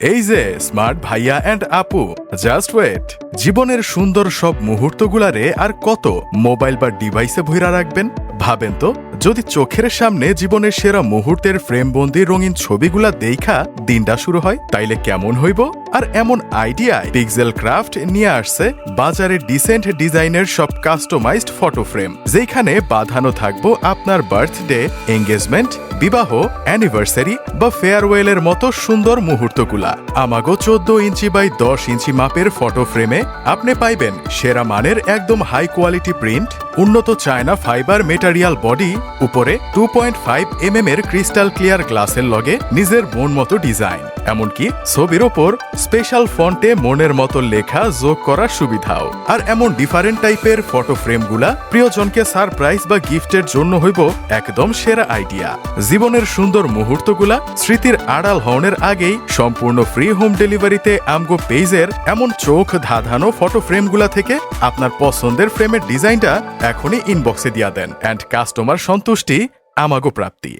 এই যে স্মার্ট ভাইয়া অ্যান্ড আপু, জাস্ট ওয়েট। জীবনের সুন্দর সব মুহূর্তগুলারে আর কত মোবাইল বা ডিভাইসে ভইরা রাখবেন? ভাবেন তো, যদি চোখের সামনে জীবনের সেরা মুহূর্তের ফ্রেমবন্দি রঙিন ছবিগুলা দেখা দিনটা শুরু হয়, তাইলে কেমন হইব? আর এমন আইডিয়ায় পিক্সেল ক্রাফট নিয়ে আসছে বাজারে ডিসেন্ট ডিজাইনের সব কাস্টমাইজড ফটো ফ্রেম, যেখানে বাঁধানো থাকবো আপনার বার্থডে, এঙ্গেজমেন্ট, বিবাহ, অ্যানিভার্সারি বা ফেয়ারওয়েলের মতো সুন্দর মুহূর্তগুলা। আমাগো 14 ইঞ্চি বাই 10 ইঞ্চি মাপের ফটো ফ্রেমে আপনি পাইবেন সেরা মানের একদম হাই কোয়ালিটি প্রিন্ট, উন্নত চায়না ফাইবার মেটারিয়াল বডি, উপরে 2.5 mm এর ক্রিস্টাল ক্লিয়ার গ্লাসের লগে নিজের মন মতো ডিজাইন, এমনকি ছবির ওপর স্পেশাল ফন্টে মনের মতো লেখা যোগ করার সুবিধাও। আর এমন ডিফারেন্ট টাইপের ফটো ফ্রেমগুলা প্রিয়জনকে সারপ্রাইজ বা গিফটের জন্য হইব একদম সেরা আইডিয়া। জীবনের সুন্দর মুহূর্তগুলা স্মৃতির আড়াল হওয়ার আগেই সম্পূর্ণ ফ্রি হোম ডেলিভারিতে আমগো পেজের এমন চোখ ধাঁধানো ফটো ফ্রেমগুলা থেকে আপনার পছন্দের ফ্রেমের ডিজাইনটা এখনই ইনবক্সে দিয়া দেন, অ্যান্ড কাস্টমার সন্তুষ্টি আমাগো প্রাপ্তি।